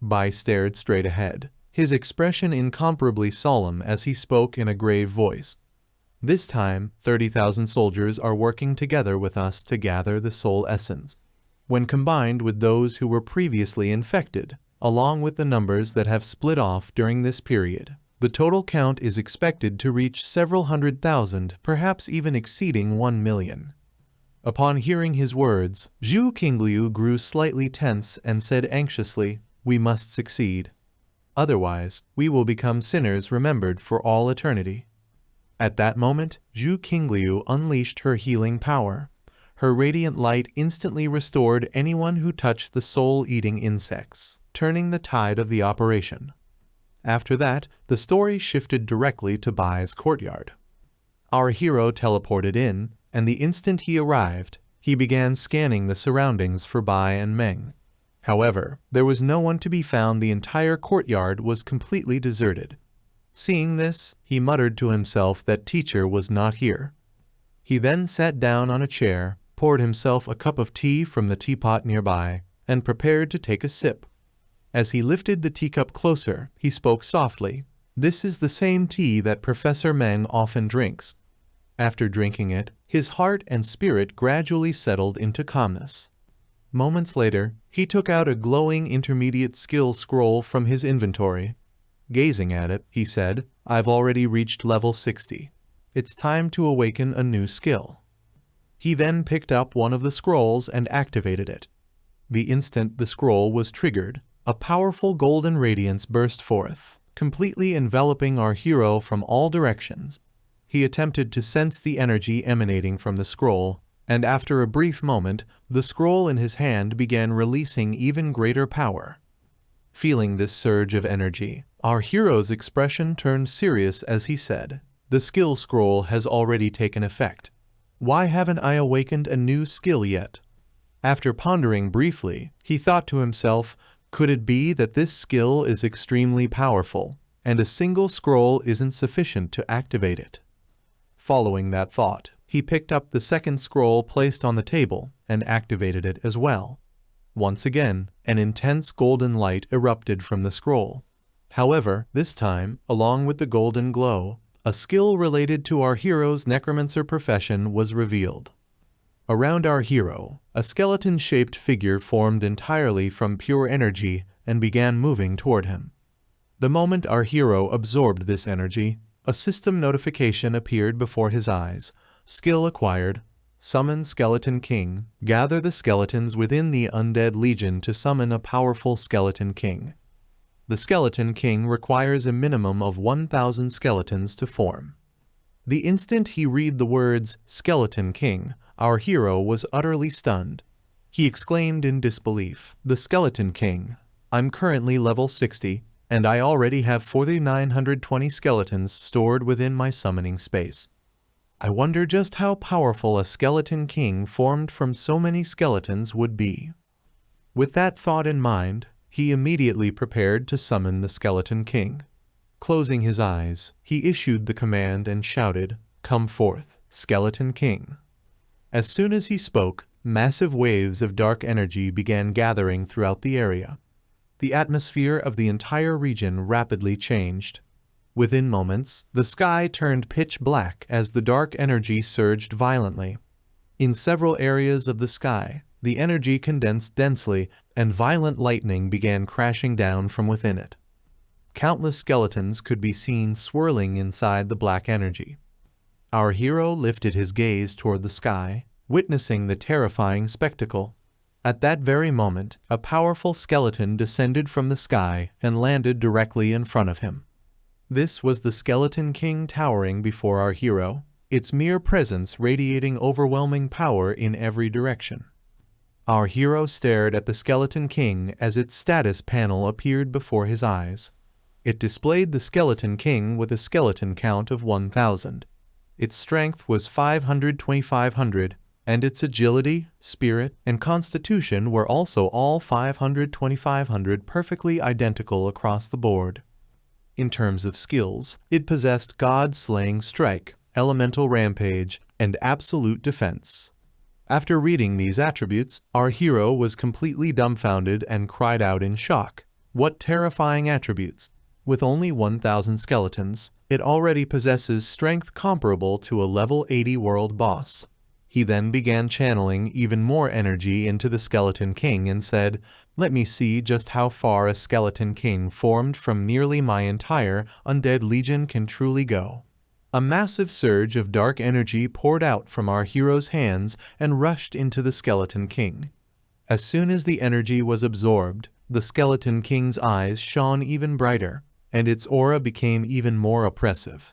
Bai stared straight ahead, his expression incomparably solemn as he spoke in a grave voice. This time, 30,000 soldiers are working together with us to gather the soul essence. When combined with those who were previously infected, along with the numbers that have split off during this period, the total count is expected to reach several 100,000, perhaps even exceeding 1 million. Upon hearing his words, Zhu Qingliu grew slightly tense and said anxiously, "We must succeed. Otherwise, we will become sinners remembered for all eternity." At that moment, Zhu Qingliu unleashed her healing power. Her radiant light instantly restored anyone who touched the soul-eating insects, turning the tide of the operation. After that, the story shifted directly to Bai's courtyard. Our hero teleported in, and the instant he arrived, he began scanning the surroundings for Bai and Meng. However, there was no one to be found. The entire courtyard was completely deserted. Seeing this, he muttered to himself that teacher was not here. He then sat down on a chair, poured himself a cup of tea from the teapot nearby, and prepared to take a sip. As he lifted the teacup closer, he spoke softly, "This is the same tea that Professor Meng often drinks." After drinking it, his heart and spirit gradually settled into calmness. Moments later, he took out a glowing intermediate skill scroll from his inventory. Gazing at it, he said, "I've already reached level 60. It's time to awaken a new skill." He then picked up one of the scrolls and activated it. The instant the scroll was triggered, a powerful golden radiance burst forth, completely enveloping our hero from all directions. He attempted to sense the energy emanating from the scroll, and after a brief moment, the scroll in his hand began releasing even greater power. Feeling this surge of energy, our hero's expression turned serious as he said, "The skill scroll has already taken effect. Why haven't I awakened a new skill yet?" After pondering briefly, he thought to himself, could it be that this skill is extremely powerful, and a single scroll isn't sufficient to activate it? Following that thought, he picked up the second scroll placed on the table and activated it as well. Once again, an intense golden light erupted from the scroll. However, this time, along with the golden glow, a skill related to our hero's necromancer profession was revealed. Around our hero, a skeleton-shaped figure formed entirely from pure energy and began moving toward him. The moment our hero absorbed this energy, a system notification appeared before his eyes. Skill acquired. Summon Skeleton King. Gather the skeletons within the undead legion to summon a powerful Skeleton King. The Skeleton King requires a minimum of 1,000 skeletons to form. The instant he read the words Skeleton King, our hero was utterly stunned. He exclaimed in disbelief, "The Skeleton King. I'm currently level 60, and I already have 4,920 skeletons stored within my summoning space. I wonder just how powerful a Skeleton King formed from so many skeletons would be." With that thought in mind, he immediately prepared to summon the Skeleton King. Closing his eyes, he issued the command and shouted, "Come forth, Skeleton King." As soon as he spoke, massive waves of dark energy began gathering throughout the area. The atmosphere of the entire region rapidly changed. Within moments, the sky turned pitch black as the dark energy surged violently. In several areas of the sky, the energy condensed densely, and violent lightning began crashing down from within it. Countless skeletons could be seen swirling inside the black energy. Our hero lifted his gaze toward the sky, witnessing the terrifying spectacle. At that very moment, a powerful skeleton descended from the sky and landed directly in front of him. This was the Skeleton King towering before our hero, its mere presence radiating overwhelming power in every direction. Our hero stared at the Skeleton King as its status panel appeared before his eyes. It displayed the Skeleton King with a skeleton count of 1,000. Its strength was 500-2,500, and its agility, spirit, and constitution were also all 500-2,500 perfectly identical across the board. In terms of skills, it possessed God-slaying strike, elemental rampage, and absolute defense. After reading these attributes, our hero was completely dumbfounded and cried out in shock. What terrifying attributes! With only 1,000 skeletons, it already possesses strength comparable to a level 80 world boss. He then began channeling even more energy into the Skeleton King and said, "Let me see just how far a Skeleton King formed from nearly my entire undead legion can truly go." A massive surge of dark energy poured out from our hero's hands and rushed into the Skeleton King. As soon as the energy was absorbed, the Skeleton King's eyes shone even brighter, and its aura became even more oppressive.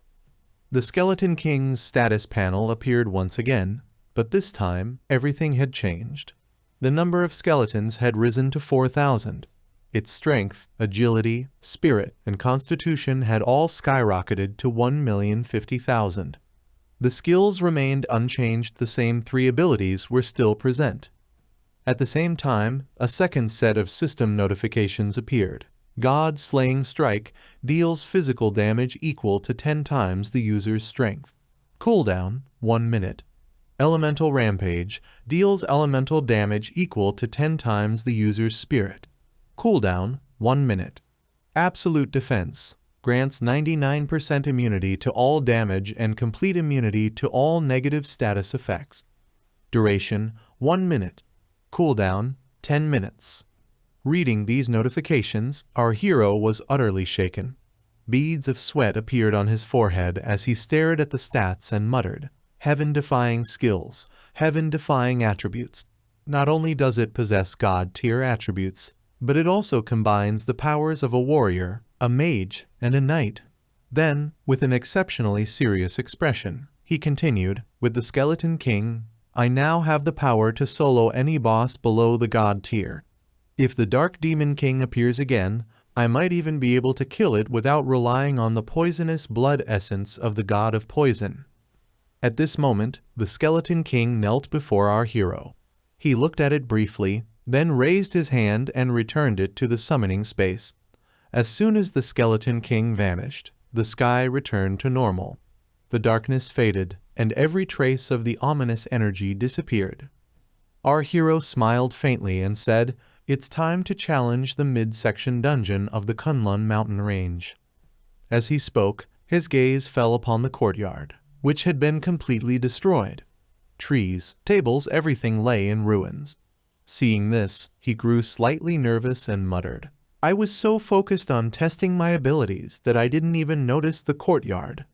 The Skeleton King's status panel appeared once again, but this time everything had changed. The number of skeletons had risen to 4,000. Its strength, agility, spirit, and constitution had all skyrocketed to 1,050,000. The skills remained unchanged, the same 3 abilities were still present. At the same time, a second set of system notifications appeared. God-Slaying Strike deals physical damage equal to 10 times the user's strength. Cooldown, 1 minute. Elemental Rampage deals elemental damage equal to 10 times the user's spirit. Cooldown, 1 minute. Absolute Defense grants 99% immunity to all damage and complete immunity to all negative status effects. Duration, 1 minute. Cooldown, 10 minutes. Reading these notifications, our hero was utterly shaken. Beads of sweat appeared on his forehead as he stared at the stats and muttered, "Heaven-defying skills, heaven-defying attributes. Not only does it possess God-tier attributes, but it also combines the powers of a warrior, a mage, and a knight." Then, with an exceptionally serious expression, he continued, "With the Skeleton King, I now have the power to solo any boss below the God tier. If the Dark Demon King appears again, I might even be able to kill it without relying on the poisonous blood essence of the God of Poison." At this moment, the Skeleton King knelt before our hero. He looked at it briefly, then raised his hand and returned it to the summoning space. As soon as the Skeleton King vanished, the sky returned to normal. The darkness faded, and every trace of the ominous energy disappeared. Our hero smiled faintly and said, "It's time to challenge the midsection dungeon of the Kunlun mountain range." As he spoke, his gaze fell upon the courtyard, which had been completely destroyed. Trees, tables, everything lay in ruins. Seeing this, he grew slightly nervous and muttered, "I was so focused on testing my abilities that I didn't even notice the courtyard."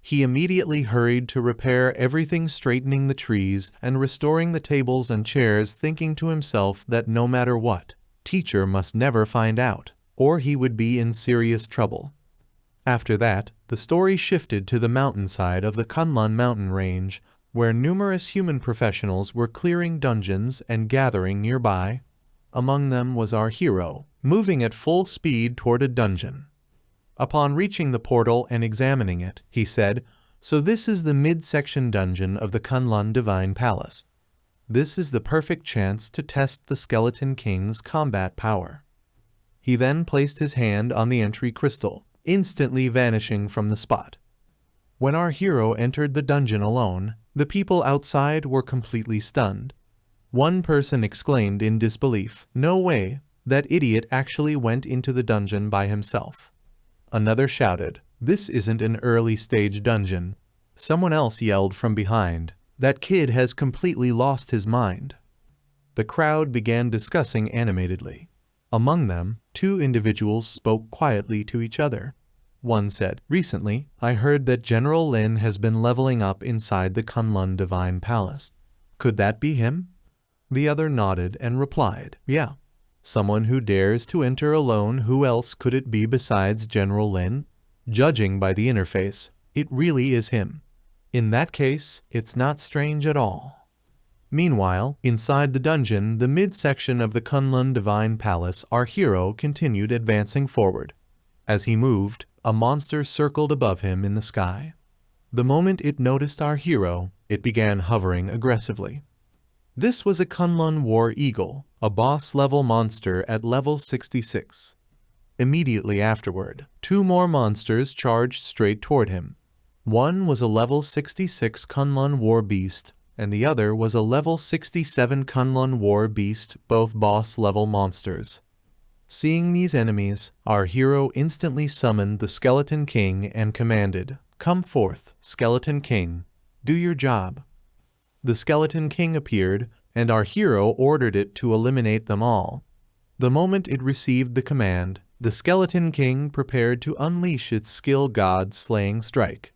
He immediately hurried to repair everything, straightening the trees and restoring the tables and chairs, thinking to himself that no matter what, Teacher must never find out, or he would be in serious trouble. After that, the story shifted to the mountainside of the Kunlun mountain range, where numerous human professionals were clearing dungeons and gathering nearby. Among them was our hero, moving at full speed toward a dungeon. Upon reaching the portal and examining it, he said, "So this is the midsection dungeon of the Kunlun Divine Palace. This is the perfect chance to test the Skeleton King's combat power." He then placed his hand on the entry crystal, instantly vanishing from the spot. When our hero entered the dungeon alone, the people outside were completely stunned. One person exclaimed in disbelief, "No way, that idiot actually went into the dungeon by himself." Another shouted, "This isn't an early-stage dungeon." Someone else yelled from behind, "That kid has completely lost his mind." The crowd began discussing animatedly. Among them, 2 individuals spoke quietly to each other. One said, "Recently, I heard that General Lin has been leveling up inside the Kunlun Divine Palace. Could that be him?" The other nodded and replied, "Yeah. Someone who dares to enter alone. Who else could it be besides General Lin? Judging by the interface, it really is him. In that case, it's not strange at all." Meanwhile, inside the dungeon, the midsection of the Kunlun Divine Palace, our hero continued advancing forward. As he moved, a monster circled above him in the sky. The moment it noticed our hero, it began hovering aggressively. This was a Kunlun War Eagle, a boss-level monster at level 66. Immediately afterward, 2 more monsters charged straight toward him. One was a level 66 Kunlun War Beast, and the other was a level 67 Kunlun War Beast, both boss-level monsters. Seeing these enemies, our hero instantly summoned the Skeleton King and commanded, "Come forth, Skeleton King. Do your job." The Skeleton King appeared, and our hero ordered it to eliminate them all. The moment it received the command, the Skeleton King prepared to unleash its skill god slaying strike.